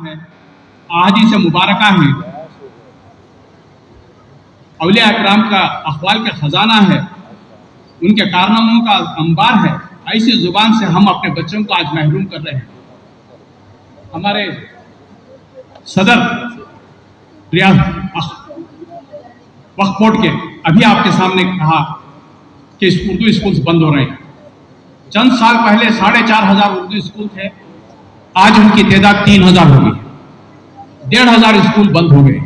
ہے، احادیث مبارکہ ہیں، اولیاء اکرام کا اقوال کا خزانہ ہے، ان کے کارناموں کا انبار ہے، ایسی زبان سے ہم اپنے بچوں کو آج محروم کر رہے ہیں۔ ہمارے صدر ریاض وقف بورڈ کے ابھی آپ کے سامنے کہا کہ اردو اسکولز بند ہو رہے ہیں۔ چند سال پہلے 4500 اردو اسکول تھے، آج ان کی تعداد 3000 ہو گئی، 1500 اسکول بند ہو گئے،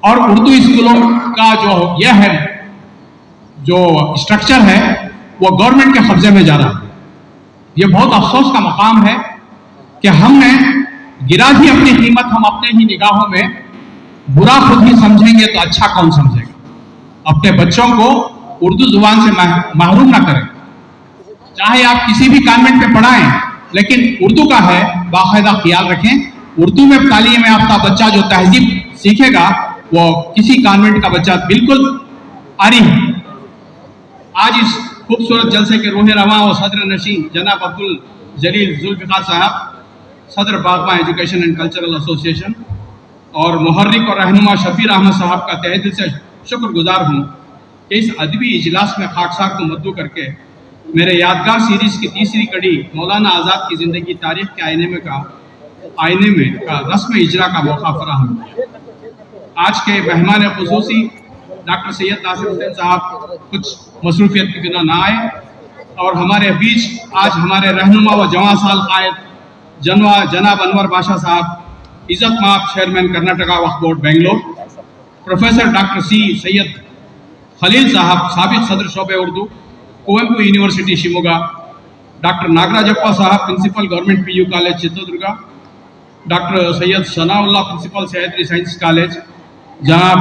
اور اردو اسکولوں کا جو اسٹرکچر ہے وہ گورنمنٹ کے قبضے میں جا رہا ہے۔ یہ بہت افسوس کا مقام ہے کہ ہم نے گرا دی اپنی قیمت، ہم اپنے ہی نگاہوں میں برا خود ہی سمجھیں گے تو اچھا کون سمجھے گا؟ اپنے بچوں کو اردو زبان سے محروم نہ کریں، چاہے آپ کسی بھی کانوینٹ میں پڑھائیں، لیکن اردو کا ہے باقاعدہ خیال رکھیں۔ اردو میں تعلیم یافتہ بچہ جو تہذیب سیکھے گا وہ کسی کانوینٹ کا بچہ بالکل آری ہے۔ آج اس خوبصورت جلسے کے روح رواں و صدر نشین جناب عبدالجلیل ذوالفقار صاحب، صدر باغباں ایجوکیشن اینڈ کلچرل ایسوسی ایشن، اور محرک اور رہنما شفیع احمد صاحب کا تہہ دل سے شکر گزار ہوں کہ اس ادبی اجلاس میں خاکسار کو مدعو کر کے میرے یادگار سیریز کی تیسری کڑی مولانا آزاد کی زندگی تاریخ کے آئینے میں رسم اجرا کا موقع فراہم کیا۔ آج کے مہمان خصوصی ڈاکٹر سید ناصر حسین صاحب کچھ مصروفیت کی بنا نہ آئے، اور ہمارے بیچ آج ہمارے رہنما و جواں سال قائد جناب انور بادشاہ صاحب، عزت مآب chairman Karnataka Waqf board Bangalore, professor doctor Syed Khaleel صاحب، سابق صدر شعبہ اردو، کوئمپو یونیورسٹی شیموگا، ڈاکٹر ناگراجپا صاحب، principal government P U college Chitradurga, doctor Syed Sanaullah, principal Sahyadri science college, جناب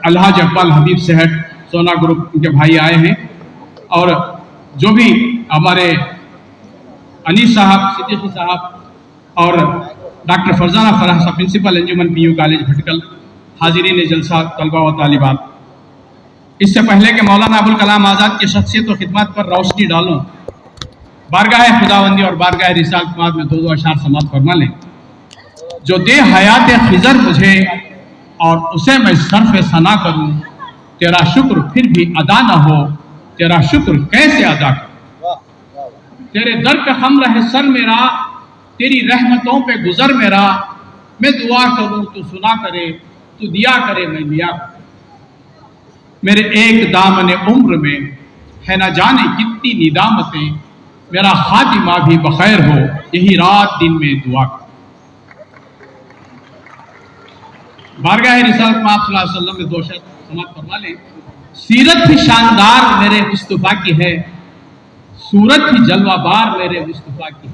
الحاج اقبال حبیب سہٹ سونا گروپ، ان کے بھائی آئے ہیں، اور جو بھی ہمارے انیس صاحب، صدیقی صاحب، اور ڈاکٹر فرزانہ فرح صاحب، پرنسپل انجمن پی یو کالج بھٹکل، حاضرین جلسہ، طلبہ و طالبات۔ اس سے پہلے کہ مولانا ابوالکلام آزاد کی شخصیت و خدمات پر روشنی ڈالوں، بارگاہ خداوندی اور بارگاہ رسالت مآب میں دو اشعار سماعت فرما لیں۔ جو دے حیات خضر مجھے اور اسے میں صرف ثنا کروں، تیرا شکر پھر بھی ادا نہ ہو، تیرا شکر کیسے ادا کروں؟ تیرے در پہ خم رہے سر میرا، تیری رحمتوں پہ گزر میرا، میں دعا کروں تو سنا کرے، تو دیا کرے میں لیا کروں۔ میرے ایک دامن عمر میں ہے نہ جانے کتنی ندامتیں، میرا خاتمہ بھی بخیر ہو، یہی رات دن میں دعا کروں۔ بارگاہ رسالت مآب صلی اللہ علیہ وسلم میں دو شعر سماعت فرما لیں۔ سیرت بھی شاندار میرے مصطفیٰ کی ہے، صورت بھی جلوہ بار میرے مصطفیٰ کی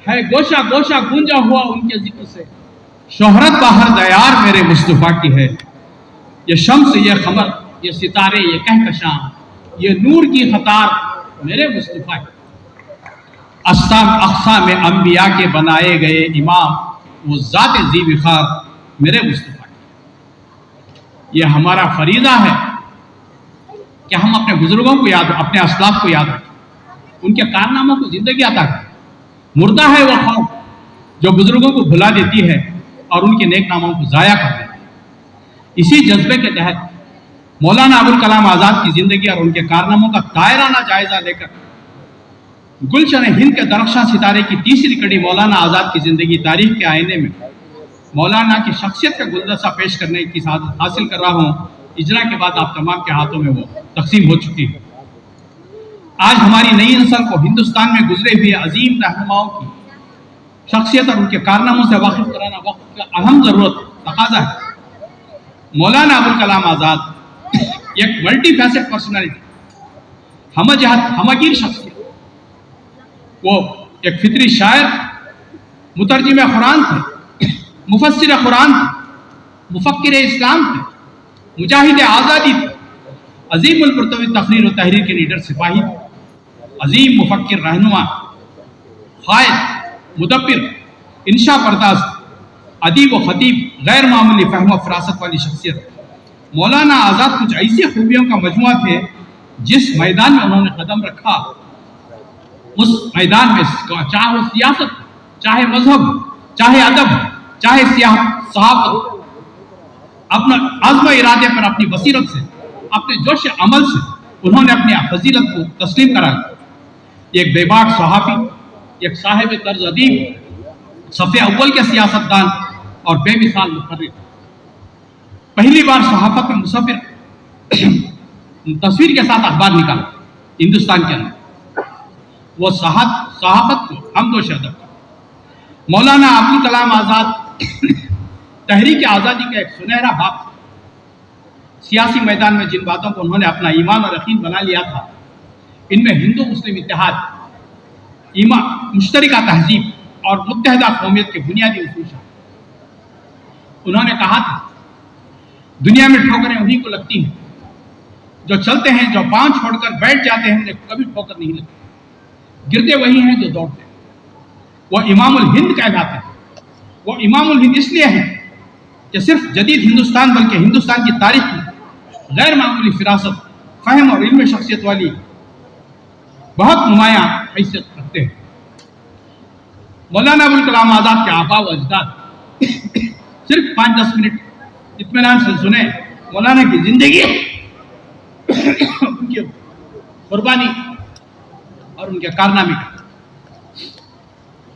ہے گوشہ گوشہ گونجا ہوا ان کے ذکر سے، شہرت باہر دیار میرے مصطفیٰ کی ہے۔ یہ شمس، یہ قمر، یہ ستارے، یہ کہکشاں، یہ نور کی قطار میرے مصطفیٰ کی۔ اقسام انبیاء کے بنائے گئے امام، وہ ذات ذی وقار میرے مصطفیٰ کی۔ یہ ہمارا فریضہ ہے کہ ہم اپنے بزرگوں کو اپنے اسلاف کو یاد رکھیں، ان کے کارناموں کو زندگی عطا کریں۔ مردہ ہے وہ قوم جو بزرگوں کو بھلا دیتی ہے اور ان کے نیک ناموں کو ضائع کر دیتی ہے۔ اسی جذبے کے تحت مولانا ابوالکلام آزاد کی زندگی اور ان کے کارناموں کا دائرانہ جائزہ لے کر گلشن ہند کے درخشاں ستارے کی تیسری کڑی مولانا آزاد کی زندگی تاریخ کے آئینے میں مولانا کی شخصیت کا گلدستہ پیش کرنے کی سعادت حاصل کر رہا ہوں۔ اجرا کے بعد آپ تمام کے ہاتھوں میں وہ تقسیم ہو چکی ہے۔ آج ہماری نئی نسل کو ہندوستان میں گزرے ہوئے عظیم رہنماؤں کی شخصیت اور ان کے کارناموں سے واقف کرانا وقت کا اہم ضرورت تقاضا ہے۔ مولانا ابوالکلام آزاد ایک ملٹی فیسٹ پرسنالٹی، ہمہ جہت ہمہ گیر شخصیت، وہ ایک فطری شاعر، مترجم قرآن تھے، مفسر قرآن تھے، مفکر اسلام تھے، مجاہد آزادی تھے، عظیم الپرتوی تقریر و تحریر کے لیڈر سپاہی تھے، عظیم مفکر، رہنما، قائد، مدبر، انشاء پرداز، ادیب و خطیب، غیر معمولی فہم و فراست والی شخصیت۔ مولانا آزاد کچھ ایسی خوبیوں کا مجموعہ تھے جس میدان میں انہوں نے قدم رکھا، اس میدان میں چاہے وہ سیاست، چاہے مذہب، चाहे अदब, चाहे सहाफत, अपना आज़्म इरादे पर अपनी बसीरत से, अपने जोश अमल से उन्होंने अपनी फजीलत को तस्लीम कराया। एक बेबाक सहाफ़ी, एक साहिब तर्ज अदीब, सफ़े अव्वल के सियासतदान और बेमिसाल मुखर्रिर, पहली बार सहाफ़त में मुसफ़िर तस्वीर के साथ अखबार निकाला हिंदुस्तान के अंदर। वो सहाफ़त को हमदोश अदब। मौलाना अब्दुल कलाम आज़ाद तहरीक आज़ादी का एक सुनहरा बाप। सियासी मैदान में जिन बातों को उन्होंने अपना ईमान और यकीन बना लिया था, इनमें हिंदू मुस्लिम इत्तेहाद, ईमान, मुश्तरका तहजीब और मुत्तहदा कौमियत के बुनियादी उसूल शामिल। उन्होंने कहा था, दुनिया में ठोकरें उन्हीं को लगती हैं जो चलते हैं, जो पांव छोड़कर बैठ जाते हैं उन्हें कभी ठोकर नहीं लगती, गिरते वही हैं जो दौड़ते हैं। वो इमामुल हिंद कहलाते हैं। वो इमामुल हिंद इसलिए हैं कि सिर्फ जदीद हिंदुस्तान बल्कि हिंदुस्तान की तारीख में गैर मामूली फिरासत, फहम और इल्म शख्सियत वाली बहुत नुमायां हैसियत रखते हैं। मौलाना अबुल कलाम आज़ाद के आबा व अजदाद सिर्फ 5-10 मिनट इत्मीनान से सुने मौलाना की जिंदगी, उनकी कुर्बानी और उनके कारनामे का।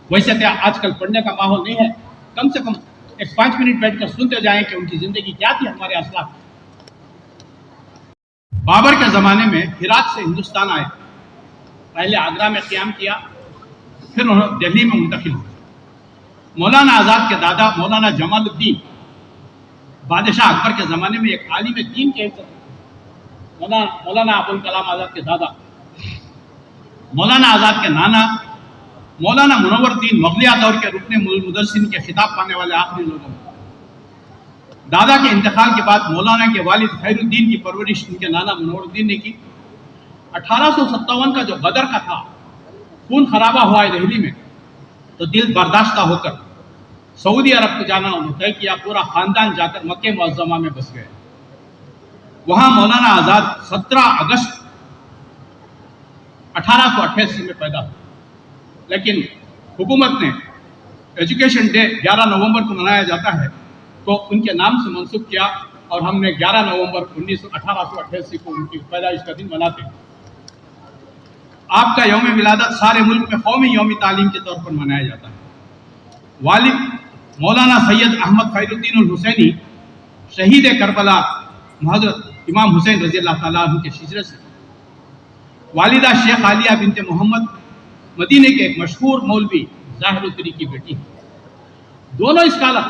वैसे तो आजकल पढ़ने का माहौल नहीं है, कम से कम एक 5 मिनट बैठकर सुनते जाएं कि उनकी जिंदगी क्या थी, हमारे असलाफ। बाबर के ज़माने में हिरात से हिंदुस्तान आए, पहले आगरा में क़याम किया, फिर उन्होंने दिल्ली में मुंतकिल हुए। मौलाना आज़ाद के दादा मौलाना जमालुद्दीन बादशाह अकबर के ज़माने में एक आलिम दीन के मौलाना अबुल कलाम आज़ाद के दादा, मौलाना आज़ाद के नाना मौलाना मुनव्वरुद्दीन मुग़लिया दौर के रुकने मुदर्रिसीन के खिताब पाने वाले आखिरी लोगों में। दादा के इंतकाल के बाद मौलाना के वालिद खैरुद्दीन की परवरिश उनके नाना मुनव्वरुद्दीन ने की। 1857 का जो गदर का था, खून खराबा हुआ है दिल्ली में, तो दिल बर्दाश्त होकर सऊदी अरब को जाना उन्होंने तय किया। पूरा खानदान जाकर मक्के मुअज़्ज़मा में बस गए। वहां मौलाना आज़ाद 17 अगस्त 1888 में पैदा हुए, लेकिन हुकूमत ने एजुकेशन डे 11 नवंबर को मनाया जाता है तो उनके नाम से मंसूब किया और हमने 11 नवंबर 1888 को उनकी पैदाइश का दिन मनाते हैं। आपका यौम विलादत सारे मुल्क में कौमी यौम तालीम के तौर पर मनाया जाता है। वालिद मौलाना सैयद अहमद खैरुद्दीन अल हुसैनी शहीद करबला हज़रत इमाम हुसैन रज़ी अल्लाह ताला अन्हु के शिजरे से, वालिदा शेख आलिया बिनते मोहम्मद मदीने के एक मशहूर मौलवी ज़ाहिरुद्दीन की बेटी है। दोनों स्कॉलर,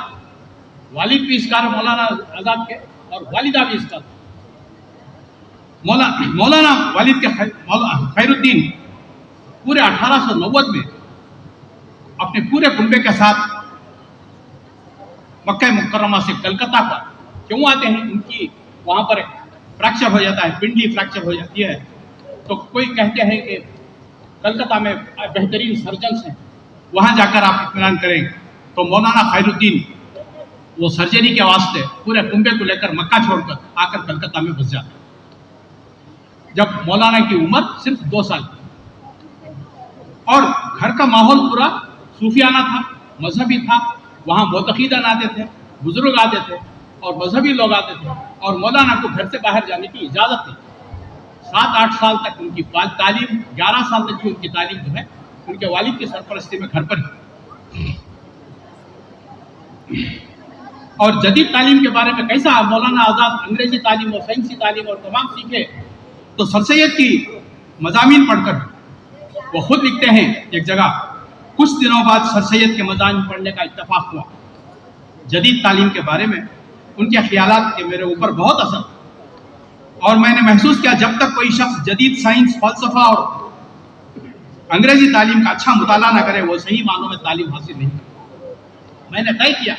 वालिद भी स्कॉलर मौलाना आज़ाद के और वालिदा भी स्कॉलर। मौलाना वालिद के खैरुद्दीन पूरे 1890 में अपने पूरे कुंबे के साथ मक्का मुकर्रमा से कलकत्ता पर क्यों आते हैं? उनकी वहाँ पर फ्रैक्चर हो जाता है, पिंडली फ्रैक्चर हो जाती है, तो कोई कहते हैं कि कलकत्ता में बेहतरीन सर्जन्स हैं, वहाँ जाकर आप इत्मीनान करें। तो मौलाना खैरुद्दीन वो सर्जरी के वास्ते पूरे कुंबे को लेकर मक्का छोड़कर आकर कलकत्ता में बस जाते हैं। जब मौलाना की उम्र सिर्फ 2 साल की और घर का माहौल पूरा सूफियाना था, मजहबी था। वहाँ मोतक़ीदान आते थे, बुजुर्ग आते थे और मजहबी लोग आते थे, और मौलाना को घर से बाहर जाने की इजाज़त थी। 7-8 साल तक उनकी तालीम, 11 साल तक की उनकी तालीम जो है उनके वालिद की सरपरस्ती में घर पर ही। और जदीद तालीम के बारे में कैसा मौलाना आज़ाद अंग्रेजी तालीम और साइंसी तालीम और तमाम सीखे, तो सर सैयद की मज़ामीन पढ़कर वो खुद लिखते हैं एक जगह, कुछ दिनों बाद सर सैयद के मज़ामीन पढ़ने का इत्तफाक हुआ। जदीद तालीम के बारे में उनके ख्यालात के मेरे ऊपर बहुत असर, और मैंने महसूस किया जब तक कोई शख्स जदीद साइंस, फ़लसफ़ा और अंग्रेजी तालीम का अच्छा मुताला न करे वो सही मानों में तालीम हासिल नहीं करे। मैंने तय किया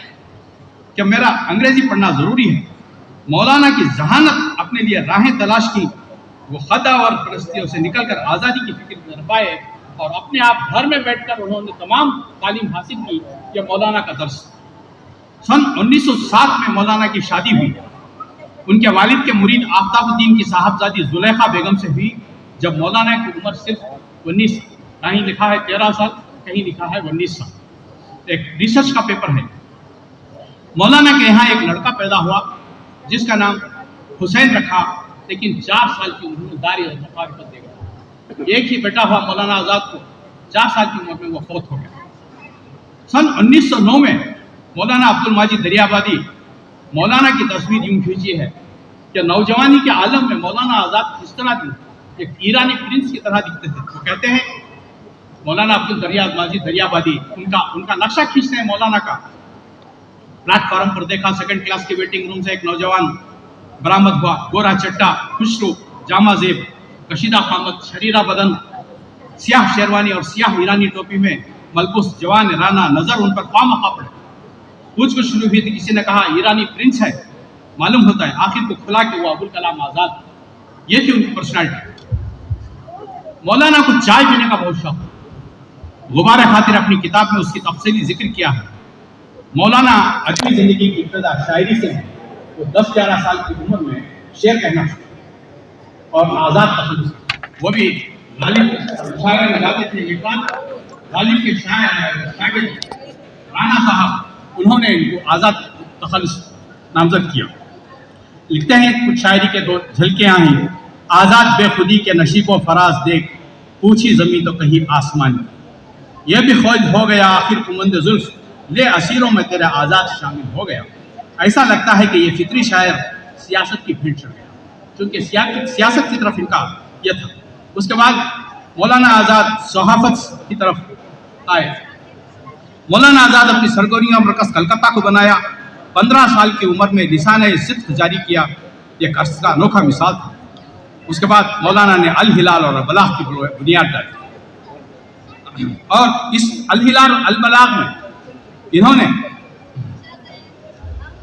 कि मेरा अंग्रेजी पढ़ना ज़रूरी है। मौलाना की जहानत अपने लिए राहें तलाश की, वो खदा और परस्तियों से निकलकर आज़ादी की फिक्र कर पाए और अपने आप घर में बैठकर उन्होंने तमाम तालीम हासिल की। यह मौलाना का दर्स। सन 1907 में मौलाना की शादी हुई। उनके वालिद के मुरीद आफ्ताबुद्दीन की साहबजादी जुलेखा बेगम से हुई जब मौलाना की उम्र सिर्फ 19, कहीं लिखा है 13 साल, कहीं लिखा है 19 साल। एक रिसर्च का पेपर है। मौलाना के यहाँ एक लड़का पैदा हुआ जिसका नाम हुसैन रखा, लेकिन 4 साल की उम्र में दारी और मुखालफत दे गया। एक ही बेटा हुआ मौलाना आज़ाद को, 4 साल की उम्र में वो फौत हो गया। सन 1909 में मौलाना अब्दुल माजिद दरियाबादी मौलाना की तस्वीर यूं खींची है कि नौजवानी के आलम में मौलाना आज़ाद किस तरह थी, एक ईरानी प्रिंस की तरह दिखते थे। वो कहते हैं मौलाना अब्दुल माजिद दरियाबादी उनका नक्शा खींचते हैं मौलाना का। प्लेटफॉर्म पर देखा, सेकंड क्लास के वेटिंग रूम से एक नौजवान बरामद हुआ, गोरा चट्टा, खुशरू, जामा जेब, कशीदा खामत, शरीरा बदन, सियाह शेरवानी और सियाह ईरानी टोपी में मलबूस जवान राना नजर उन पर खामखा पड़े। पूछगछ शुरू हुई थी, किसी ने कहा ईरानी प्रिंस है, मालूम होता है आखिर को खुला कि वो अबुल कलाम आजाद। ये थी उनकी पर्सनालिटी। मौलाना को चाय पीने का बहुत शौक, गुबारे खातिर अपनी किताब में उसकी तफसीली जिक्र किया है। मौलाना अपनी जिंदगी की इब्तिदा शायरी से है। वो 10-11 साल की उम्र में शेर कहना और आजाद तखल्लुस, वो भी गालिब शायर में जाते थे। एक बार गालिब के शागिर्द राना साहब, उन्होंने इनको आजाद तखल्लुस नामजद किया। लिखते हैं कुछ शायरी के 2 झलकियां हैं। आजाद बेखुदी के नशीबो फराज देख, पूछी जमी तो कहीं आसमान। यह भी ख्वाहिश हो गया आखिर कुमंद जुल्फ, ले असीरों में तेरा आज़ाद शामिल हो गया। ऐसा लगता है कि ये फितरी शायर सियासत की भेंट चढ़ गया, क्योंकि सियासत की तरफ इनका यह था। उसके बाद मौलाना आज़ाद सहाफत की तरफ आए। मौलाना आज़ाद अपनी सरगोरियां मरकज़ कलकत्ता को बनाया। 15 साल की उम्र में लिसाने सिद्क जारी किया, यह अर्स का अनोखा मिसाल था। उसके बाद मौलाना ने अल हिलाल और बलाग की बुनियाद डाली, और इस अल हिलाल और अल बलाग में इन्होंने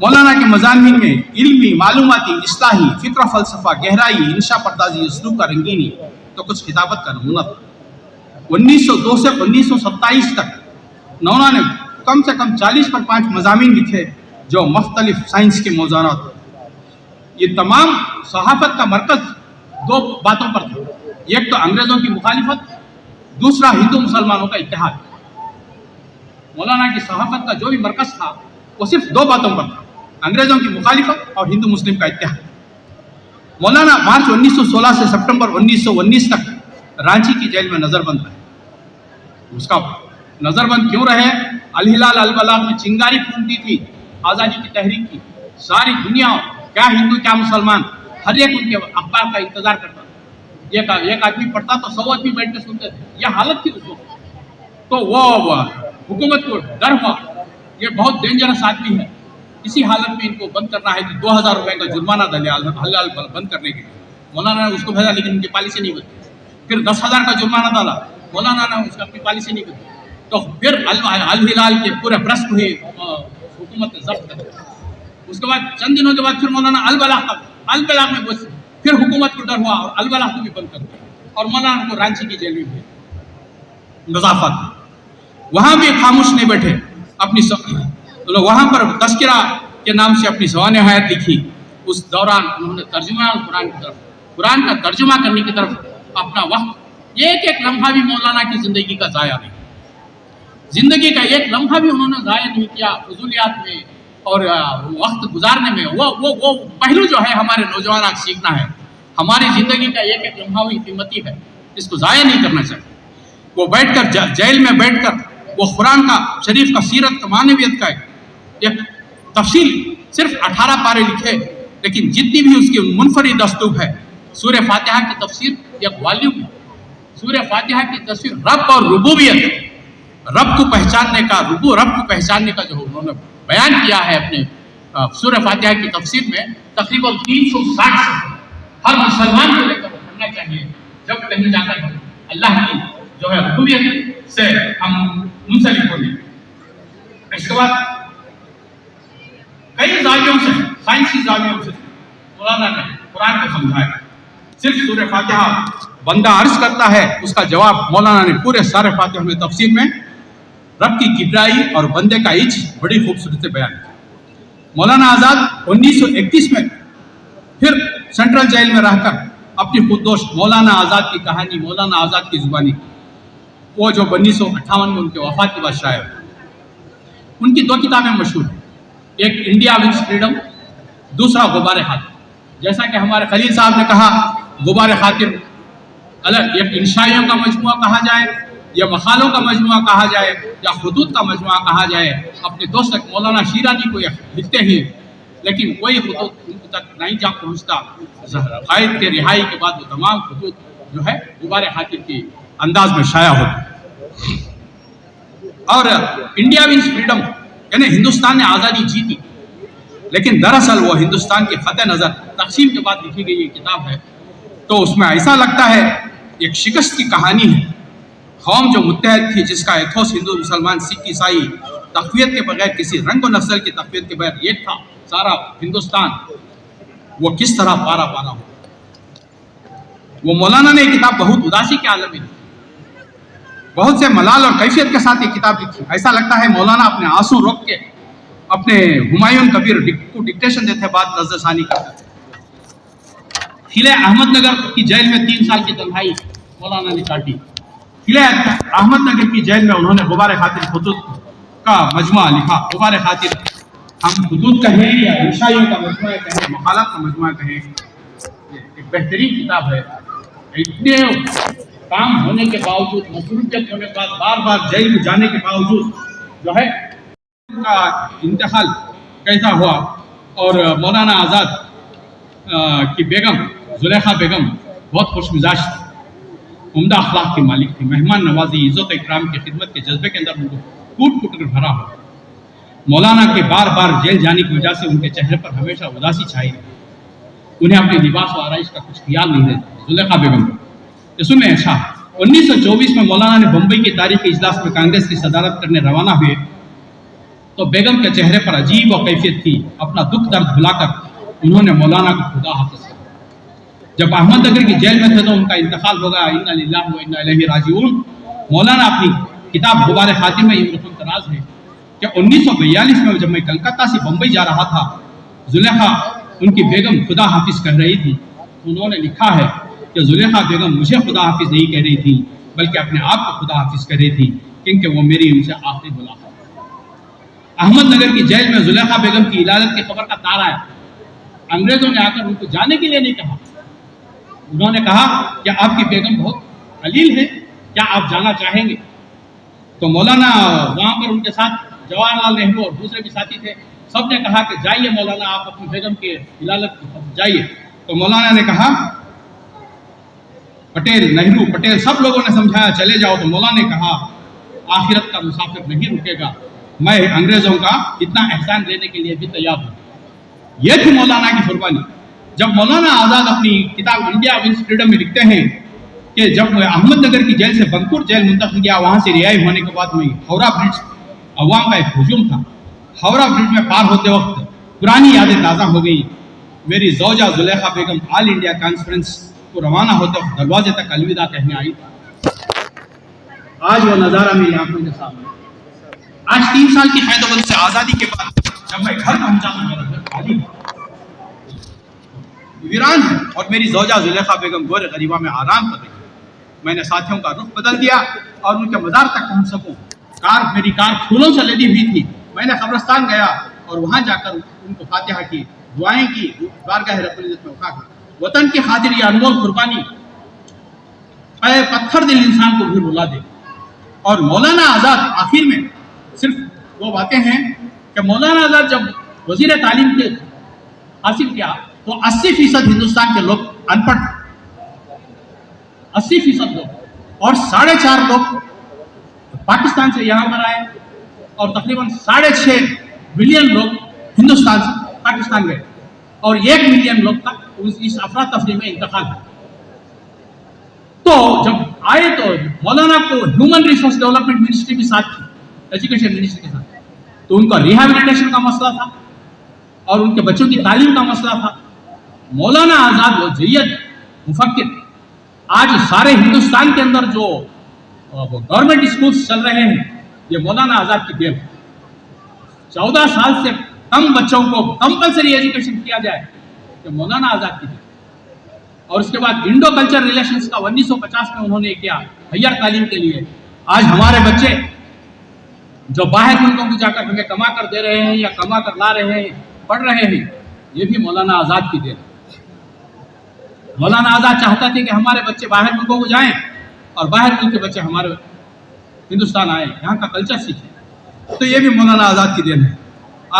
मौलाना के मज़ामीन में इल्मी, मालूमाती, इस्लाही, फिक्र, फलसफा, गहराई, इंशा पर्दाजी, उसलूब का रंगीनी तो कुछ किताबत का नमूना था। 1902 से 1927 तक मौलाना ने कम से कम 40 पर 5 मज़ामीन लिखे जो मुख्तलिफ साइंस के मौज़ूआत। ये तमाम सहाफ़त का मरकज़ 2 बातों पर था, एक तो अंग्रेज़ों की मुखालिफत, दूसरा हिंदू मुसलमानों का इत्तेहाद। मौलाना की सहाफ़त का जो भी मरकज़ था वो सिर्फ 2 बातों पर था, अंग्रेज़ों की मुखालिफत और हिंदू मुस्लिम का इत्तेहाद। मौलाना मार्च 1916 से सितंबर 1919 तक रांची की जेल में नज़रबंद रहे। उसका नज़रबंद क्यों रहे? अल हिलाल अल बलाग में चिंगारी फूंकती थी आज़ादी की तहरीक की। सारी दुनिया, क्या हिंदू क्या मुसलमान, हर एक उनके अखबार का इंतजार करता था। एक आदमी पढ़ता तो 100 आदमी बैठ के सुनते थे। यह हालत थी उस वक्त। तो वो हुकूमत को डर हुआ, ये बहुत डेंजरस आदमी है, इसी हालत में इनको बंद करना है कि 2000 रुपए का जुर्माना डाले हलाल बंद करने के लिए। मौलाना ने उसको भेजा, लेकिन उनकी पॉलिसी नहीं बदली। फिर 10,000 का जुर्माना डाला, मौलाना ने उसका अपनी पॉलिसी नहीं बदली। तो फिर अल हिलाल के पूरे प्रेस को ही हुकूमत ने जब्त कर दिया। उसके बाद चंद दिनों के बाद फिर मौलाना अल बलाग में बस फिर हुकूमत को डर हुआ और अल बलाग को भी बंद कर दिया और मौलाना को रांची की जेल में भेजा नज़ाफत। वहाँ भी खामोश नहीं बैठे, अपनी वहाँ पर तस्किरा के नाम से अपनी सवाने हयात लिखी। उस दौरान उन्होंने तर्जुमा कुरान की तरफ, कुरान का तर्जुमा करने की तरफ अपना वक्त, एक लम्हा भी मौलाना की ज़िंदगी का ज़ाया नहीं, ज़िंदगी का एक लम्हा भी उन्होंने ज़ाया नहीं किया फजूलियात में और वक्त गुजारने में। वो पहलू जो है हमारे नौजवान आज सीखना है। हमारी ज़िंदगी का एक लम्हा भी कीमती है, इसको ज़ाया नहीं करना चाहिए। वो बैठकर जेल में बैठकर वो कुरान का शरीफ का सीरत का मानवियत का एक तफसील सिर्फ 18 पारे लिखे, लेकिन जितनी भी उसकी मुनफरिद दस्तूर है। सूरह फातिहा की तफसीर एक वॉल्यूम है। सूरह फातिहा की तफसीर रब और रुबूबियत, रब को पहचानने का, रब को पहचानने का जो उन्होंने बयान किया है अपने सूरह फातिहा की तफसीर में, तकरीबन 360 हर मुसलमान को लेकर पढ़ना चाहिए जब कहीं जाकर अल्लाह की जो है रुबूबियत से हम मुंसलिक होंगे। इसके बाद कई जावियों से, साइंसी जावियों से मौलाना ने कुरान को समझाया। सिर्फ सूरह फातिहा बंदा अर्ज करता है, उसका जवाब मौलाना ने पूरे सारे फातिहा में तफसीर में रब की किबराई और बंदे का इज्ज बड़ी खूबसूरती से बयान किया। मौलाना आज़ाद 1931 में फिर सेंट्रल जेल में रहकर अपनी खुददोश मौलाना आज़ाद की कहानी, मौलाना आज़ाद की जुबानी, वो जो 1958 में उनके वफात के बाद शायर। उनकी दो किताबें मशहूर हैं, एक इंडिया विंस फ्रीडम, दूसरा गुबार खातिर। जैसा कि हमारे खलील साहब ने कहा, गुबार खातिर अलग एक इंशाइयों का मजमुआ कहा जाए, या मकालों का मजमुआ कहा जाए, या खुतूत का मजमुआ कहा जाए। अपने दोस्त मौलाना शीरानी को लिखते हैं, लेकिन कोई खुतूत उन तक नहीं जा पहुँचता। क़ायद के रिहाई के बाद वो तमाम खुतूत जो है गुबार खातिर के अंदाज में शाया होते हैं। और इंडिया विंस फ्रीडम यानी हिंदुस्तान ने आज़ादी जीती, लेकिन दरअसल वो हिंदुस्तान की ख़त नज़र तक़सीम के बाद लिखी गई ये किताब है। तो उसमें ऐसा लगता है एक शिकस्त की कहानी है। कौम जो मुत्तहद थी, जिसका एथोस हिंदू मुसलमान सिख ईसाई तक़वियत के बगैर, किसी रंग व नस्ल की तक़वियत के बगैर एक था सारा हिंदुस्तान, वो किस तरह पारा पारा हो। वो मौलाना ने किताब बहुत उदासी के आलम में, बहुत से मलाल और कैफियत के साथ ये किताब लिखी। ऐसा लगता है मौलाना अपने आंसू रोक के अपने हुमायूं कबीर को डिक्टेशन देते बाद नजरसानी करते। किले अहमदनगर की जेल में 3 साल की तन्हाई मौलाना ने काटी। किले अहमदनगर की जेल में उन्होंने गुबार खातिर खुतूत का मजमुआ लिखा। गुबार खातिर हम खुतूत कहें या इंशाइयों का मजमुआ कहें, मकालात का मजमुआ कहें, एक बेहतरीन किताब है। इतने काम होने के बावजूद, मसरूफियत होने के बाद, बार बार जेल में जाने के बावजूद जो है का इंतकाल कैसा हुआ, और मौलाना आज़ाद की बेगम जुलेखा बेगम बहुत खुश मिजाज थी, उम्दा अखलाक की मालिक थी, मेहमान नवाजी, इज़्ज़त इकराम की खिदमत के जज्बे के अंदर उनको कूट कूट कर भरा हो। मौलाना के बार बार जेल जाने की वजह से उनके चेहरे पर हमेशा उदासी छाई रही। उन्हें अपने लिबास और आराइश का कुछ ख्याल नहीं रहता। जुलेखा बेगम को सुनने अच्छा, 1924 में मौलाना ने बम्बई के तारीखी इजलास में कांग्रेस की सदारत करने रवाना हुए तो बेगम के चेहरे पर अजीब और कैफियत थी। अपना दुख दर्द भुलाकर उन्होंने मौलाना को खुदा हाफिज किया। जब अहमदनगर की जेल में थे तो उनका इंतकाल हो गया। इन्ना लिल्लाहि व इन्ना इलैहि राजिऊन। मौलाना अपनी किताब गुबार खातिर में ये तराज है कि 1942 में जब मैं कलकत्ता से बम्बई जा रहा था, जुलेखा उनकी बेगम खुदा हाफिज कर रही थी। उन्होंने लिखा है कि जुलेखा बेगम मुझे खुदा हाफिज नहीं कह रही थी, बल्कि अपने आप को खुदा हाफिज कर रही थी, क्योंकि वो मेरी उनसे आखिरी मुलाकात। अहमदनगर की जेल में जुलेखा बेगम की इलाजत की खबर का तार आया। अंग्रेजों ने आकर उनको जाने के लिए नहीं कहा। उन्होंने कहा कि आपकी बेगम बहुत अलील है, क्या आप जाना चाहेंगे? तो मौलाना वहाँ पर उनके साथ जवाहरलाल नेहरू और दूसरे भी साथी थे, सब ने कहा कि जाइए मौलाना, आप अपनी बेगम के इलाजत जाइए। तो मौलाना ने कहा, पटेल, नेहरू, पटेल सब लोगों ने समझाया चले जाओ। तो मौलाना ने कहा, आखिरत का मुसाफिर नहीं रुकेगा, मैं अंग्रेजों का इतना एहसान लेने के लिए भी तैयार हूँ। यह थी मौलाना की कुर्बानी। जब मौलाना आज़ाद अपनी किताब इंडिया विंस फ्रीडम में लिखते हैं कि जब अहमदनगर की जेल से बंकुर जेल मुंतकिल किया, वहाँ से रिहाई होने के बाद में हावड़ा ब्रिज अवाम का एक हुजूम था। हावड़ा ब्रिज में पार होते वक्त पुरानी यादें ताज़ा हो गई। मेरी ज़ौजा जुलेखा बेगम ऑल इंडिया कॉन्फ्रेंस को रवाना होते वक्त दरवाजे तक अलविदा कहने आई। आज वो नज़ारा मेरी आंखों के सामने। आज 3 साल की कैद से आज़ादी के बाद जब मैं घर पहुंचा तो मेरा घर खाली वीरान है और मेरी ज़ौजा जुलेखा बेगम गोरे गरीबा में आराम कर रही है। मैंने साथियों का रुख बदल दिया और उनके मज़ार तक पहुंच सकूं। मेरी कार फूलों से लदी हुई थी। मैंने कब्रिस्तान गया और वहां जाकर उनको फातिहा की, दुआएं की, बारगाह रब्बुल इज्जत में उठा। वतन की खातिर ये अनमोल कुर्बानी पत्थर दिल इंसान को भी रुला दे। और मौलाना आज़ाद आखिर में सिर्फ वो बातें हैं कि मौलाना आज़ाद जब वज़ीर तालीम के हासिल किया तो 80% हिंदुस्तान के लोग अनपढ़, 80% लोग, और 4.5 लोग पाकिस्तान से यहाँ पर आए और तकरीबन 6.5 मिलियन लोग हिंदुस्तान से पाकिस्तान गए और 1 मिलियन लोग का इस अफरा तफरी में इंतकाल है। तो जब आए तो मौलाना को ह्यूमन रिसोर्स डेवलपमेंट मिनिस्ट्री भी साथ थी, एजुकेशन मिनिस्ट्री के साथ। तो उनका रिहैबिलिटेशन का मसला था और उनके बच्चों की तालीम का मसला था। मौलाना आज़ाद वो जय्यद मुफक्किर, आज सारे हिंदुस्तान के अंदर जो गवर्नमेंट स्कूल्स चल रहे हैं ये मौलाना आज़ाद की देन। 14 साल से कम बच्चों को कंपलसरी एजुकेशन किया जाए तो मौलाना आज़ाद की देन। और उसके बाद इंडो कल्चर रिलेशंस का 1950 में उन्होंने किया हायर तालीम के लिए। आज हमारे बच्चे جو باہر ملکوں کو جا کر ہمیں کما کر دے رہے ہیں یا کما کر لا رہے ہیں، پڑھ رہے ہیں، یہ بھی مولانا آزاد کی دین ہے۔ مولانا آزاد چاہتا تھے کہ ہمارے بچے باہر ملکوں کو جائیں اور باہر ملک کے بچے ہمارے ہندوستان آئیں، یہاں کا کلچر سیکھیں، تو یہ بھی مولانا آزاد کی دین ہے۔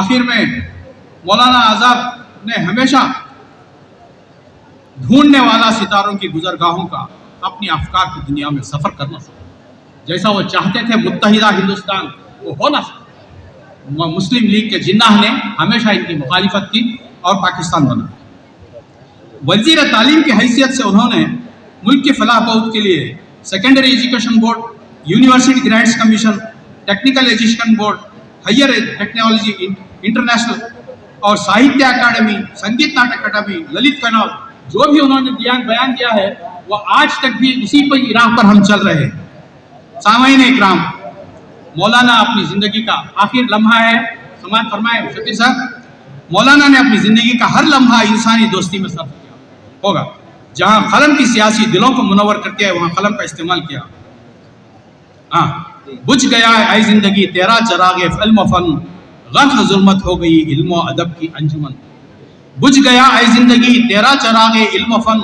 آخر میں مولانا آزاد نے ہمیشہ ڈھونڈنے والا ستاروں کی گزرگاہوں کا اپنی افکار کی دنیا میں سفر کرنا سکتا، جیسا وہ چاہتے تھے متحدہ ہندوستان وہ ہو نہ سکتا۔ مسلم لیگ کے جناح نے ہمیشہ ان کی مخالفت کی اور پاکستان بنا۔ وزیر تعلیم کی حیثیت سے انہوں نے ملک کی فلاح بہبود کے لیے secondary education board, university grants commission, technical education board, higher technology international اور ساہتیہ اکیڈمی، سنگیت ناٹک اکیڈمی، للت کنور، جو بھی انہوں نے بیان دیا ہے وہ آج تک بھی اسی راہ پر ہم چل رہے ہیں۔ سامعین اکرام، مولانا اپنی زندگی کا آخر لمحہ ہے، سماعت فرمائیں شبیر صاحب، مولانا نے اپنی زندگی کا ہر لمحہ انسانی دوستی میں صرف کیا ہوگا۔ جہاں قلم کی سیاسی دلوں کو منور کرتی ہے وہاں قلم کا استعمال کیا۔ بجھ گیا اے زندگی تیرا چراغ علم و فن، غرق ظلمت ہو گئی علم و ادب کی انجمن۔ بجھ گیا اے زندگی تیرا چراغ علم و فن،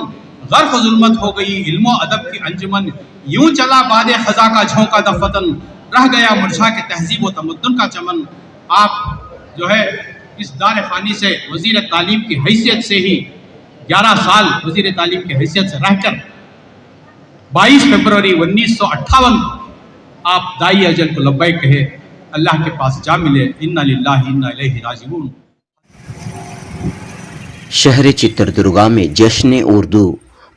غرق ظلمت ہو گئی علم و ادب کی انجمن۔ یوں چلا باد خزاں کا جھونکا دفتن، رہ گیا مرجھا کے تہذیب و تمدن کا چمن۔ آپ جو ہے اس دار فانی سے وزیر تعلیم کی حیثیت سے ہی 11 سال وزیر تعلیم کی حیثیت سے رہ کر 22 فروری 1958 آپ دائی اجل کو لبیک کہے، اللہ کے پاس جا ملے، انا للہ انا الیہ راجعون۔ شہر چتردرگا میں جشن اردو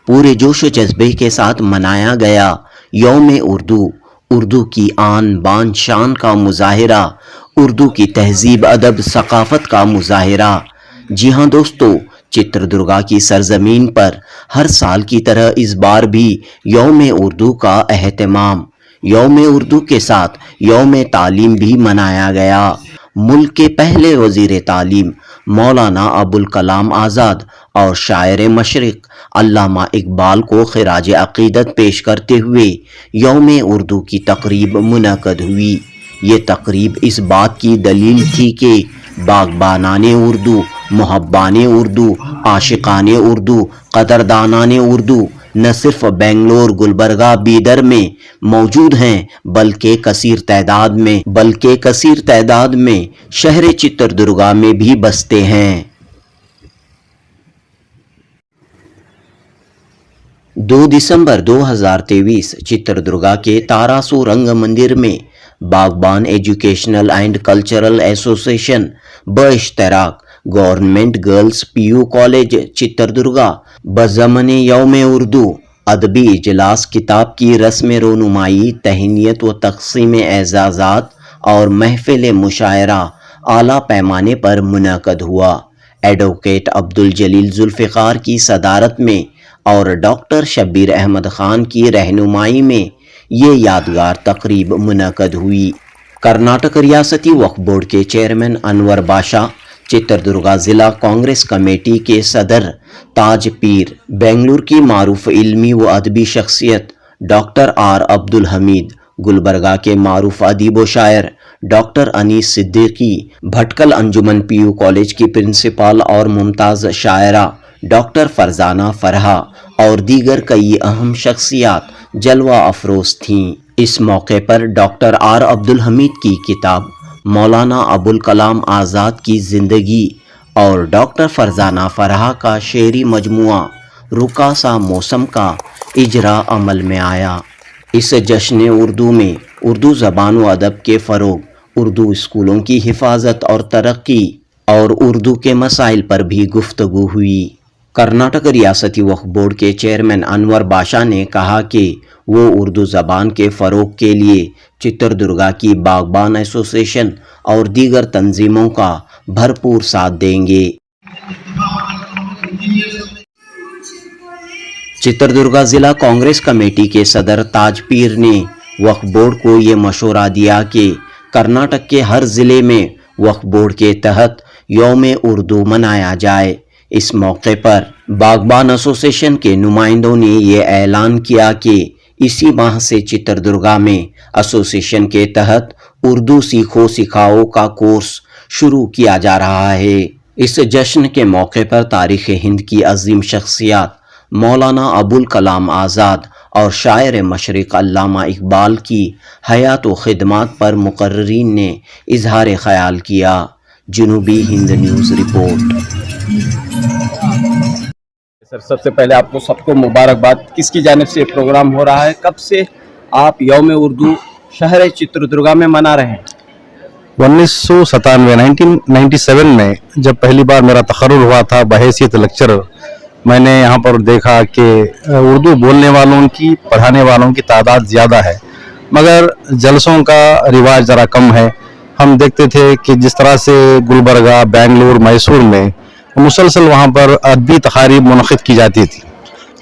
پورے جوش و جذبے کے ساتھ منایا گیا۔ یوم اردو، اردو کی آن بان شان کا مظاہرہ، اردو کی تہذیب ادب ثقافت کا مظاہرہ۔ جی ہاں دوستو، چتردرگا کی سرزمین پر ہر سال کی طرح اس بار بھی یوم اردو کا اہتمام، یوم اردو کے ساتھ یوم تعلیم بھی منایا گیا۔ ملک کے پہلے وزیر تعلیم مولانا ابوالکلام آزاد اور شاعر مشرق علامہ اقبال کو خراج عقیدت پیش کرتے ہوئے یوم اردو کی تقریب منعقد ہوئی۔ یہ تقریب اس بات کی دلیل تھی کہ باغبانان اردو، محبان اردو، عاشقان اردو، قدردانان اردو نہ صرف بنگلور، گلبرگہ، بیدر میں موجود ہیں بلکہ کثیر تعداد میں شہر چتردرگا میں بھی بستے ہیں۔ 2 دسمبر 2023 چتردرگا کے تاراسو رنگ مندر میں Baghban educational and cultural association باشتراک government girls P U college Chitradurga بضمن یوم اردو ادبی اجلاس، کتاب کی رسم رونمائی، تہنیت و تقسیم اعزازات اور محفل مشاعرہ اعلیٰ پیمانے پر منعقد ہوا۔ ایڈوکیٹ عبدالجلیل ذوالفقار کی صدارت میں اور ڈاکٹر شبیر احمد خان کی رہنمائی میں یہ یادگار تقریب منعقد ہوئی۔ کرناٹک ریاستی وقف بورڈ کے چیئرمین انور باشا، چتردرگا ضلع کانگریس کمیٹی کے صدر تاج پیر، بنگلور کی معروف علمی و ادبی شخصیت ڈاکٹر آر عبدالحمید، گلبرگہ کے معروف ادیب و شاعر ڈاکٹر انیس صدیقی، بھٹکل انجمن پی یو کالج کی پرنسپل اور ممتاز شاعرہ ڈاکٹر فرزانہ فرحہ اور دیگر کئی اہم شخصیات جلوہ افروز تھیں۔ اس موقع پر ڈاکٹر آر عبدالحمید کی کتاب مولانا ابوالکلام آزاد کی زندگی اور ڈاکٹر فرزانہ فرحہ کا شعری مجموعہ رکا سا موسم کا اجرا عمل میں آیا۔ اس جشن اردو میں اردو زبان و ادب کے فروغ، اردو اسکولوں کی حفاظت اور ترقی اور اردو کے مسائل پر بھی گفتگو ہوئی۔ کرناٹک ریاستی وقف بورڈ کے چیئرمین انور باشا نے کہا کہ وہ اردو زبان کے فروغ کے لیے چتردرگا کی باغبان ایسوسیشن اور دیگر تنظیموں کا بھرپور ساتھ دیں گے۔ چتردرگا ضلع کانگریس کمیٹی کے صدر تاج پیر نے وقف بورڈ کو یہ مشورہ دیا کہ کرناٹک کے ہر ضلع میں وقف بورڈ کے تحت یوم اردو منایا جائے۔ اس موقع پر باغبان ایسوسیشن کے نمائندوں نے یہ اعلان کیا کہ इसी माह से चित्रदुर्गा में एसोसिएशन के तहत उर्दू सीखो सिखाओ का कोर्स शुरू किया जा रहा है। इस जश्न के मौके पर तारीख़ हिंद की अजीम शख्सियत मौलाना अबुल कलाम आज़ाद और शायर मशरिक़ अल्लामा इकबाल की हयात व खिदमात पर मुकर्रीन ने इजहार ख्याल किया। जनूबी हिंद न्यूज़ रिपोर्ट। सर, सबसे पहले आपको सबको मुबारकबाद। किसकी जानिब से प्रोग्राम हो रहा है, कब से आप यौम उर्दू शहर चित्रदुर्गा में मना रहे हैं? 1997 में जब पहली बार मेरा तखर्रुर हुआ था बहैसियत लेक्चरर, मैंने यहाँ पर देखा कि उर्दू बोलने वालों की, पढ़ाने वालों की तादाद ज़्यादा है, मगर जलसों का रिवाज ज़रा कम है। हम देखते थे कि जिस तरह से गुलबर्गा, बेंगलुरु, मैसूर में मुसलसल वहाँ पर अदबी तकारीब मुनक़िद की जाती थी,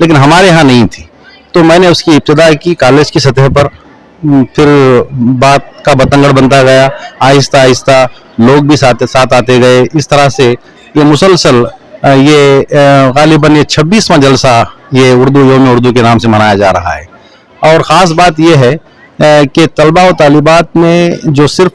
लेकिन हमारे यहाँ नहीं थी। तो मैंने उसकी इब्तिदा की कॉलेज की सतह पर, फिर बात का बतंगड़ बनता गया। आहिस्ता आहिस्ता लोग भी साथ आते गए। इस तरह से ये मुसलसल ये गालिबन ये 26वां जलसा ये यौम उर्दू के नाम से मनाया जा रहा है। और ख़ास बात ये है कि तलबा व तालिबात में जो सिर्फ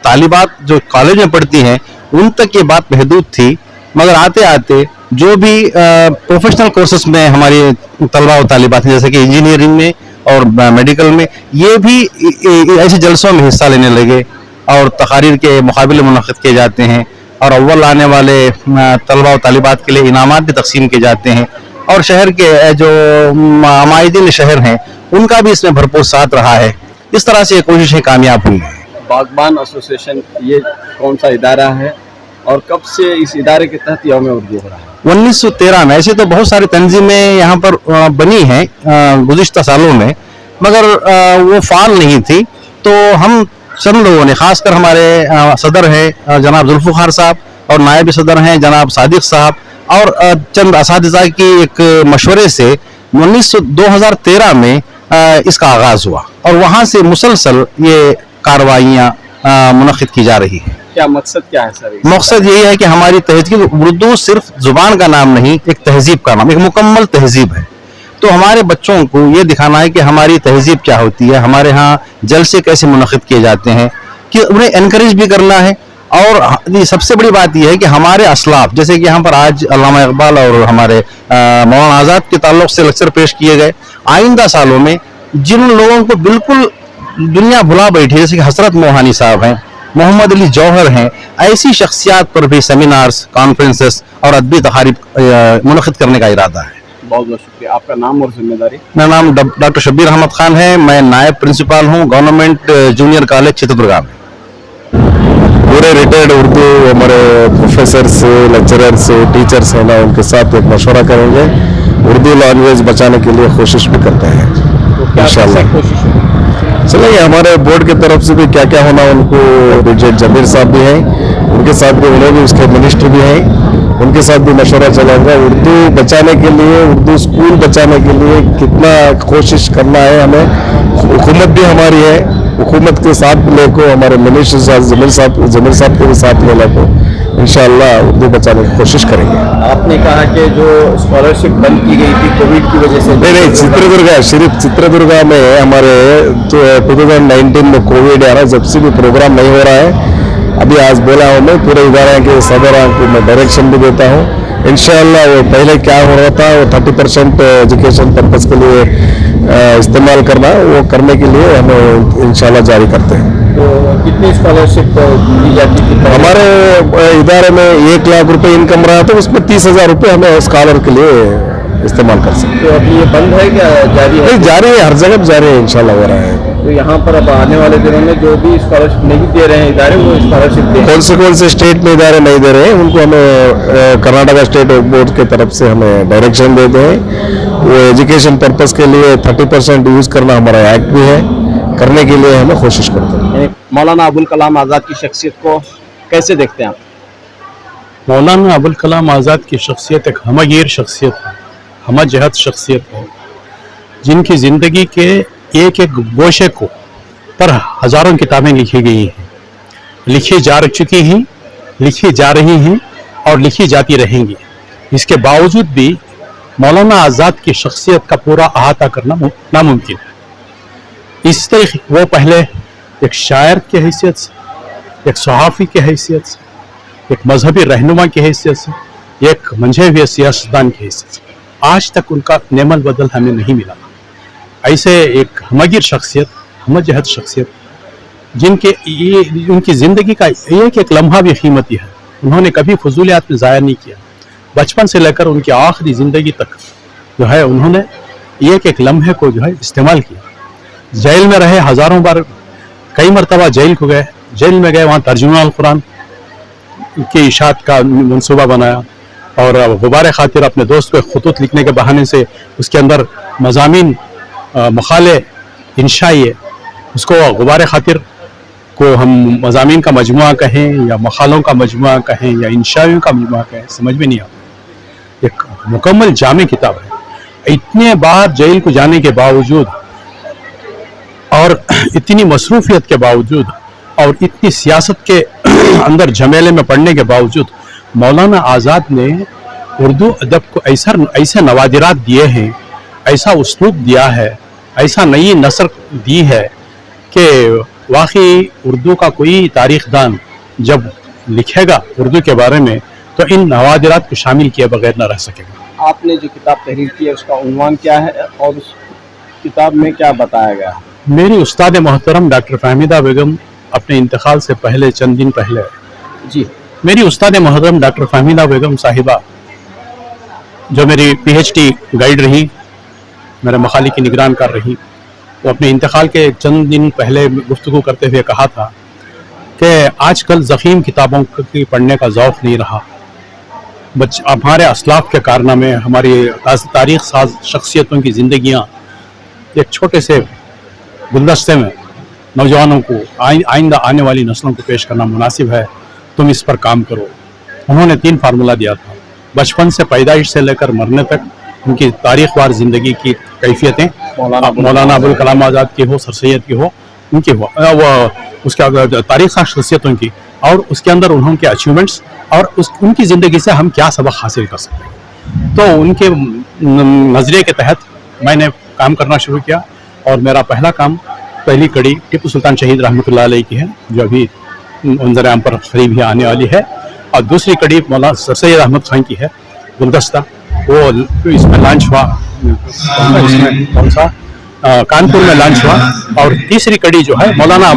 तालिबात जो कॉलेज में पढ़ती हैं उन तक ये बात महदूद थी, मगर आते आते जो भी प्रोफेशनल कोर्सेस में हमारी तलबा व तालिबात हैं, जैसे कि इंजीनियरिंग में और मेडिकल में, ये भी ऐसे जलसों में हिस्सा लेने लगे और तकारीर के मुकाबले मुनक़िद किए जाते हैं और अव्वल आने वाले तलबा व तालिबात के लिए इनामात भी तकसीम किए जाते हैं। और शहर के जो अमायदीन शहर हैं उनका भी इसमें भरपूर साथ रहा है। इस तरह से ये कोशिशें कामयाब हुई हैं। बागबान एसोसिएशन ये कौन सा इदारा है और कब से इस इदारे के तहत यौम उर्दू हो रहा है? 1913 में। ऐसे तो बहुत सारी तंजीमें यहाँ पर बनी हैं गुज़िश्ता सालों में, मगर वो फाल नहीं थी। तो हम चंद लोगों ने, खासकर हमारे सदर हैं जनाब जुल्फ़िकार साहब और नायब सदर हैं जनाब सादिक साहब और चंद असातिज़ा की एक मशवरे से 2013 में इसका आगाज़ हुआ और वहाँ से मुसलसल ये कार्रवाइयाँ मुनक़िद की जा रही हैं। क्या मकसद क्या है सर? मकसद यही है कि हमारी तहज़ीब, उर्दू सिर्फ ज़ुबान का नाम नहीं, एक तहज़ीब का नाम, एक मुकम्मल तहज़ीब है। तो हमारे बच्चों को ये दिखाना है कि हमारी तहज़ीब क्या होती है, हमारे यहाँ जलसे कैसे मुनक़िद किए जाते हैं, कि उन्हें एनकरेज भी करना है। और सबसे बड़ी बात यह है कि हमारे असलाफ, जैसे कि यहाँ पर आज अल्लामा इकबाल और हमारे मौलाना आज़ाद के ताल्लुक़ से लेक्चर पेश किए गए, आइंदा सालों में जिन लोगों को बिल्कुल दुनिया भुला बैठी है, जैसे कि हज़रत मोहानी साहब हैं, मोहम्मद अली जौहर हैं, ऐसी शख्सियात पर भी सेमिनार्स, कॉन्फ्रेंसेस और अदबी तकारीब मुनक़िद करने का इरादा है। बहुत बहुत शुक्रिया। आपका नाम और जिम्मेदारी? मेरा नाम डॉक्टर शब्बीर अहमद खान है। मैं नायब प्रिंसिपल हूँ गवर्नमेंट जूनियर कॉलेज चित्रदुर्गा में। पूरे रिटायर्ड उर्दू हमारे प्रोफेसर्स, लेक्चरर्स, टीचर्स हैं ना, उनके साथ एक मशवरा करेंगे। उर्दू लैंग्वेज बचाने के लिए कोशिश भी करते हैं इंशाअल्लाह। कोशिश है चलिए, हमारे बोर्ड की तरफ से भी क्या क्या होना, उनको ब्रिजेट जमीर साहब भी हैं, उनके साथ भी, उन्हें भी उसके मिनिस्टर भी हैं, उनके साथ भी मशवरा चलेगा। उर्दू बचाने के लिए, उर्दू स्कूल बचाने के लिए कितना कोशिश करना है हमें। हुकूमत भी हमारी है, हुकूमत के साथ लेको, हमारे मिनिस्टर साहब जमीर साहब के भी साथ ले लेको, इंशाअल्लाह उर्दू बचाने की कोशिश करेंगे। आपने कहा कि जो स्कॉलरशिप बंद की गई थी कोविड की वजह से, नहीं, चित्रदुर्गा, सिर्फ चित्रदुर्गा में हमारे 2019 में कोविड आ रहा, जब से भी प्रोग्राम नहीं हो रहा है। अभी आज बोला हूँ मैं, पूरे इदारे के सदर को मैं डायरेक्शन भी देता हूँ। इंशाअल्लाह वो पहले क्या हो रहा था, वो 30% एजुकेशन पर्पज़ के लिए इस्तेमाल करना, वो करने के लिए हम इंशाअल्लाह जारी करते हैं। तो कितनी स्कॉलरशिप दी जाती थी? हमारे इदारे में 1 लाख रुपए इनकम रहा, तो उसमें 30,000 रुपये हमें स्कॉलर के लिए इस्तेमाल कर सकते हैं। तो अभी ये बंद है क्या जारी है? नहीं, जारी है, हर जगह जारी है, इंशाल्लाह हो रहा है। तो यहाँ पर अब आने वाले दिनों में जो भी स्कॉलरशिप नहीं दे रहे हैं इदारे, वो स्कॉलरशिप दें। कौन से स्टेट में इदारे नहीं दे रहे हैं, उनको हमें कर्नाटका स्टेट बोर्ड की तरफ से हमें डायरेक्शन देते हैं। वो एजुकेशन पर्पज़ के लिए 30% यूज़ करना हमारा एक्ट भी है, करने के लिए हमें कोशिश करते हैं। मौलाना अबुल कलाम आज़ाद की शख्सियत को कैसे देखते हैं आप? मौलाना अबुल कलाम आज़ाद की शख्सियत एक हमगीर शख्सियत है, हमजहत शख्सियत है, जिनकी ज़िंदगी के एक एक गोशे को पर हज़ारों किताबें लिखी गई हैं, लिखी जा चुकी हैं, लिखी जा रही हैं और लिखी जाती रहेंगी। इसके बावजूद भी मौलाना आज़ाद की शख्सियत का पूरा अहाता करना नामुमकिन है। इस तरीके वो पहले एक शायर की हैसियत से, एक सहाफ़ी की हैसियत से, एक मजहबी रहनुमा की हैसियत से, एक मंझे हुए सियासतदान की हैसियत से, आज तक उनका नेमल बदल हमें नहीं मिला। ऐसे एक हमगीर शख्सियत, हमजहत शख्सियत, जिनके उनकी ज़िंदगी का एक लम्हा भी कीमती है। उन्होंने कभी फजूलियात में ज़ाया नहीं किया। बचपन से लेकर उनकी आखिरी ज़िंदगी तक जो है उन्होंने एक लम्हे को जो है इस्तेमाल किया। जेल में रहे हज़ारों बार, कई मरतबा जेल को गए, जेल में गए वहाँ तर्जुमा अल कुरान की इशाअत का मंसूबा बनाया और गुबार खातिर अपने दोस्त को खुतूत लिखने के बहाने से उसके अंदर मज़ामीन मखाले इंशाइए, उसको गुबार खातिर को हम मज़ामीन का मजमुआ कहें या मखालों का मजमुआ कहें या इंशाइयों का मजमुआ कहें, समझ में नहीं आता। एक मुकम्मल जामे किताब है। इतने बार जेल को जाने के बावजूद और इतनी मसरूफियत के बावजूद और इतनी सियासत के अंदर झमेले में पड़ने के बावजूद मौलाना आज़ाद ने उर्दू अदब को ऐसे नवादिरात दिए हैं, ऐसा उसलूब दिया है, ऐसा नई नसर दी है कि वाकई उर्दू का कोई तारीखदान जब लिखेगा उर्दू के बारे में तो इन नवादिरात को शामिल किए बगैर न रह सकेगा। आपने जो किताब तहरीर की है उसका उन्वान क्या है और उस किताब में क्या बताया गया है? मेरी उस्ताद मोहतरम डॉक्टर फहमीदा बेगम अपने इंतकाल से पहले चंद दिन पहले जी, मेरी उस्ताद मोहतरम डॉक्टर फहमीदा बेगम साहिबा जो मेरी PhD गाइड रही, मेरे मखाली की निगरान कर रही, वो अपने इंतकाल के चंद दिन पहले गुफ्तगू करते हुए कहा था कि आजकल ज़ख़ीम किताबों की पढ़ने का ज़ौक़ नहीं रहा। हमारे असलाफ के कारनामे, हमारी तारीख़ साज शख्सियतों की ज़िंदगियाँ एक छोटे से गुलदस्ते में नौजवानों को आइंदा आने वाली नस्लों को पेश करना मुनासिब है, तुम इस पर काम करो। उन्होंने 3 फार्मूला दिया था, बचपन से पैदाइश से लेकर मरने तक उनकी तारीख़वार ज़िंदगी की कैफियतें, मौलाना अबुल कलाम आज़ाद की हो, सर सैयद की हो, उनकी हो, वो उसका तारीख़ साज शख्सियतों की, और उसके अंदर उनके अचीवमेंट्स और उनकी ज़िंदगी से हम क्या सबक हासिल कर सकते हैं। तो उनके नज़रिए के तहत मैंने काम करना शुरू किया और मेरा पहली कड़ी टीपू सुल्तान शहीद रहमतुल्लाह अलैह की है, जो अभी मंजर आम पर करीब ही आने वाली है, और दूसरी कड़ी मौलाना सर सैयद अहमद खान की है, गुलदस्ता, वो इसमें लॉन्च हुआ, इसमें कौन सा कानपुर में लॉन्च हुआ, और तीसरी कड़ी जो है मौलाना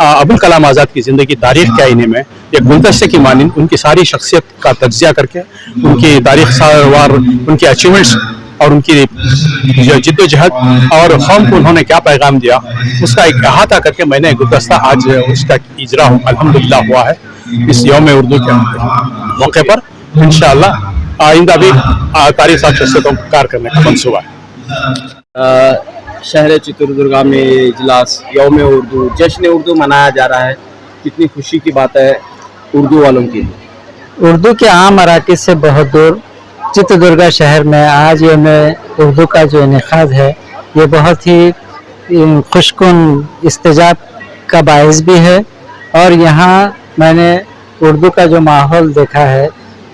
अबुल कलाम आज़ाद की ज़िंदगी तारीख़ के आईने में एक गुलदस्ते की मानिंद उनकी सारी शख्सियत का तज्ज़िया करके उनकी तारीख़ वार, उनके अचीवमेंट्स और उनकी जिद्दोजहद और कौम को उन्होंने क्या पैगाम दिया, उसका एक अहाता करके मैंने गुलदस्ता आज उसका इजरा अल्हम्दुलिल्लाह हुआ है इस यौम उर्दू के मौके पर। इंशाअल्लाह आइंदा भी तारीख़ साज शख्सियतों को कार करने का मंसूबा है। शहर चित्रदुर्गा में इजलास यौम उर्दू, जश्न उर्दू मनाया जा रहा है, कितनी खुशी की बात है उर्दू वालों के लिए। उर्दू के आम मराकज़ से बहुत दूर चित्रदुर्गा शहर में आज यौम उर्दू का जो इनेकाद है, ये बहुत ही खुशकुन इस्तेजाब का बायस भी है, और यहाँ मैंने उर्दू का जो माहौल देखा है,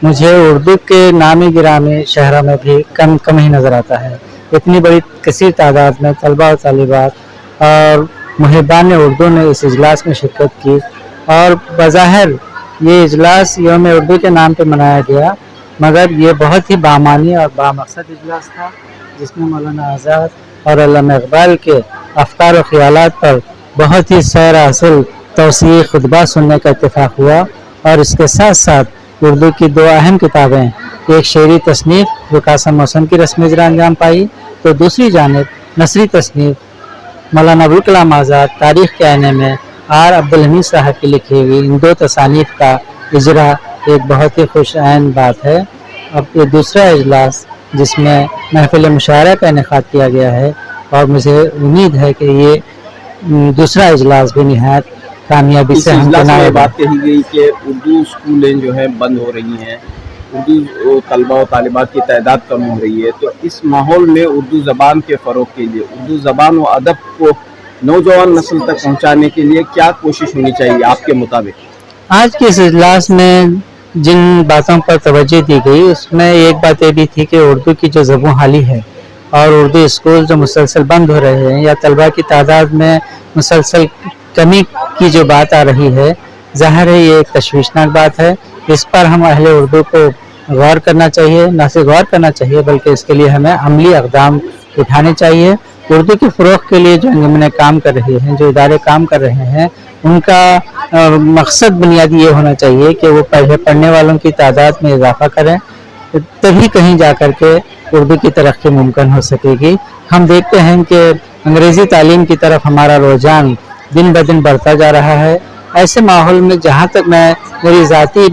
मुझे उर्दू के नामी गिरामी शहरों में भी कम ही नज़र आता है। इतनी बड़ी कसीर तादाद में तलबा और तालिबात और मुहिबान उर्दू ने इस इजलास में शिरकत की, और बज़ाहिर ये इजलास यौम उर्दू के नाम पे मनाया गया, मगर ये बहुत ही बामानी और बामकसद इजलास था, जिसमें मौलाना आज़ाद और अल्लामा इक़बाल के अफ़कार और ख़यालात पर बहुत ही सैर हासिल तौसीई खुतबा सुनने का इत्तेफाक हुआ। और इसके साथ साथ उर्दू की 2 अहम किताबें, एक शेरी तसनीफ़ जो कासिम मौसम की रस्म इजरा अंजाम पाई, तो दूसरी जानिब नसरी तसनीफ़ मौलाना अबुल कलाम आज़ाद तारीख़ के आईने में आर अब्दुल हमीद साहब की लिखी हुई इन 2 तसानीफ़ का इजरा एक बहुत ही खुश आइन बात है। अब ये दूसरा इजलास जिसमें महफिल मुशायरा का इनेकाद किया गया है, और मुझे उम्मीद है कि ये दूसरा इजलास भी निहायत कामयाबी से हम बनाए। बात कही गई कि उर्दू स्कूलें जो हैं बंद हो रही हैं, उर्दू तलबा और तालिबात की तादाद कम हो रही है, तो इस माहौल में उर्दू ज़बान के फ़रोग़ के लिए, उर्दू ज़बान व अदब को नौजवान नस्ल तक पहुँचाने के लिए क्या कोशिश होनी चाहिए आपके मुताबिक? आज के इस इजलास में जिन बातों पर तवज्जो दी गई उसमें एक बात ये भी थी कि उर्दू की जो ज़बान हाली है और उर्दू स्कूल जो मुसलसल बंद हो रहे हैं या तलबा की तादाद में मुसलसल कमी की जो बात आ रही है, ज़ाहिर है ये एक तशवीशनाक बात है। इस पर हम अहले उर्दू को गौर करना चाहिए, न सिर्फ गौर करना चाहिए बल्कि इसके लिए हमें अमली इक़दाम उठाने चाहिए। उर्दू के फ़रोग़ के लिए जो अंजुमनें काम कर रही हैं, जो इदारे काम कर रहे हैं, उनका मकसद बुनियादी ये होना चाहिए कि वो पढ़ने वालों की तादाद में इजाफ़ा करें, तभी कहीं जा कर के उर्दू की तरक्की मुमकिन हो सकेगी। हम देखते हैं कि अंग्रेज़ी तालीम की तरफ हमारा रुझान दिन ब दिन बढ़ता जा रहा है। ऐसे माहौल में जहाँ तक मेरी ज़ाती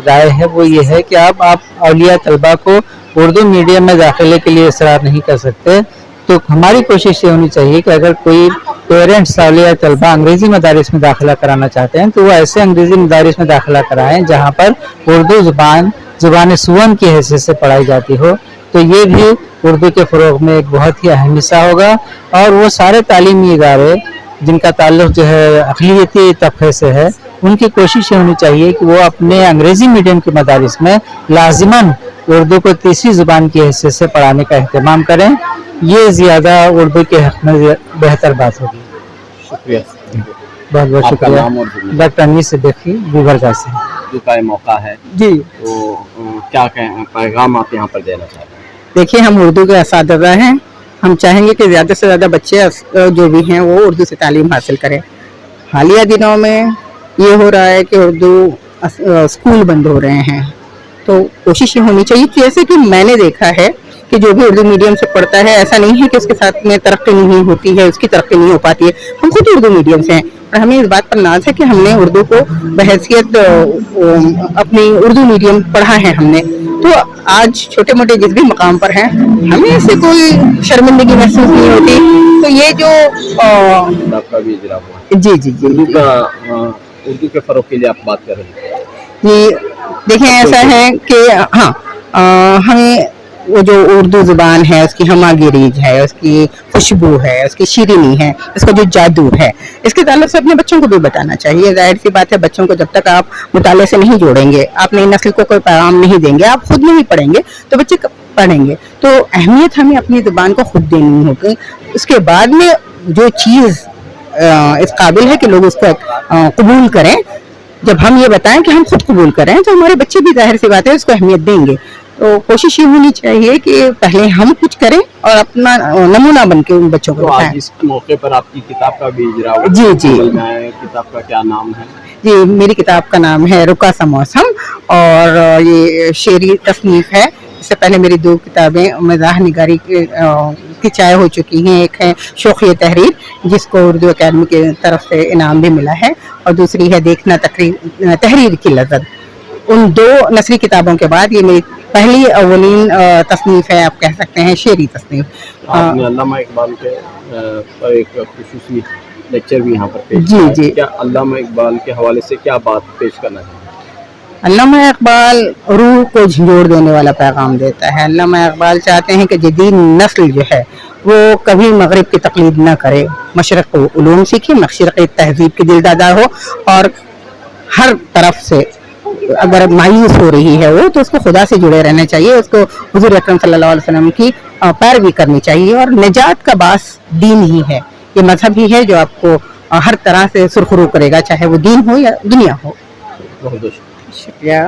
राय है वो ये है कि अब आप औलिया तलबा को उर्दू मीडियम में दाखिले के लिए इसरार नहीं कर सकते, तो हमारी कोशिश ये होनी चाहिए कि अगर कोई पेरेंट्स औलिया तलबा अंग्रेज़ी मदारिस में दाखिला कराना चाहते हैं तो वो ऐसे अंग्रेज़ी मदारिस में दाखिला कराएं जहाँ पर उर्दू ज़ुबान सुवन की हैसियत से पढ़ाई जाती हो, तो ये भी उर्दू के फ़रोग़ में एक बहुत ही अहम हिस्सा होगा। और वो सारे तालीमी इदारे जिनका ताल्लुक़ जो है अक़लियती तबक़े से है, उनकी कोशिश ये होनी चाहिए कि वो अपने अंग्रेज़ी मीडियम के मदारिस में लाज़िमन उर्दू को तीसरी ज़ुबान की हैसियत से पढ़ाने का अहतमाम करें। ये ज़्यादा उर्दू के हक़ में बेहतर बात होगी। शुक्रिया। बहुत बहुत आपका शुक्रिया। नाम और ज़िम्मेदारी? डॉक्टर अनीस सिद्दीकी गुलबर्गा से। उर्दू का ये मौका है जी तो क्या पैगाम आप यहाँ पर देना चाहते हैं? देखिए, हम उर्दू के असातिज़ा हैं। हम चाहेंगे कि ज़्यादा से ज़्यादा बच्चे जो भी हैं वो उर्दू से तालीम हासिल करें। हालिया दिनों में ये हो रहा है कि उर्दू स्कूल बंद हो रहे हैं, तो कोशिश ये होनी चाहिए कि जैसे कि मैंने देखा है कि जो भी उर्दू मीडियम से पढ़ता है, ऐसा नहीं है कि उसके साथ में तरक्की नहीं होती है, उसकी तरक्की नहीं हो पाती है। हम खुद उर्दू मीडियम से हैं और हमें इस बात पर नाज है कि हमने उर्दू को बहैसियत अपनी उर्दू मीडियम पढ़ा है हमने, तो आज छोटे मोटे जिस भी मकाम पर हैं हमें इससे कोई शर्मिंदगी महसूस नहीं होती। तो ये जो आपका भी इजरा हुआ जी जी जी उर्दू के फ़रोग़ के लिए आप बात कर रहे हैं। ये देखें, ऐसा है कि हाँ, हमें वो जो उर्दू ज़ुबान है उसकी हमागिरीज है, उसकी खुशबू है, उसकी शीरीनी है, उसका जो जादू है, इसके ताल्लुक़ से अपने बच्चों को भी बताना चाहिए। ज़ाहिर सी बात है, बच्चों को जब तक आप मुताले से नहीं जोड़ेंगे, आप नई नस्ल को कोई पैगाम नहीं देंगे, आप खुद नहीं पढ़ेंगे तो बच्चे कब पढ़ेंगे। तो अहमियत हमें अपनी ज़ुबान को खुद देनी होगी। उसके बाद में जो चीज़ इस काबिल है कि लोग उसको कबूल करें, जब हम ये बताएं कि हम खुद कबूल करें तो हमारे बच्चे भी ज़ाहिर सी बात है उसको अहमियत देंगे। तो कोशिश ये होनी चाहिए कि पहले हम कुछ करें और अपना नमूना बन के उन बच्चों को तो बताएं। आज इस मौके पर आपकी किताब का भी इजरा हुआ। जी जी किताब का क्या नाम है? जी, मेरी किताब का नाम है रुका सा मौसम और ये शेरी तसनीफ है। इससे पहले मेरी 2 किताबें मज़ाह निगारी की चाय हो चुकी हैं। एक है शौक़-ए तहरीर जिसको उर्दू अकादमी की तरफ से इनाम भी मिला है, और दूसरी है देखना तहरीर की लज़्ज़त। उन 2 नसरी किताबों के बाद ये मेरी पहली अवलीन तसनीफ है, आप कह सकते हैं शेरी तसनीफ। आपने अल्लामा इकबाल के पर एक खुसूसी लेक्चर भी यहाँ पर पेश जी, किया है। जी। क्या अल्लामा इकबाल के हवाले से क्या बात पेश करना है? अल्लामा इकबाल रूह को झंझोड़ देने वाला पैगाम देता है। अल्लामा इकबाल चाहते हैं कि जदीद नस्ल जो है वो कभी मगरिब की तकलीद ना करे, मशरक़ को उलूम सीखे, मशरक़ तहज़ीब की दिलदार हो, और हर तरफ से अगर मायूस हो रही है वो तो उसको खुदा से जुड़े रहना चाहिए, उसको हुज़ूर अकरम सल्लल्लाहु अलैहि वसल्लम की पैरवी करनी चाहिए। और निजात का बास दीन ही है, ये मजहब ही है जो आपको हर तरह से सुरखरू करेगा, चाहे वो दीन हो या दुनिया हो। बहुत शुक्रिया।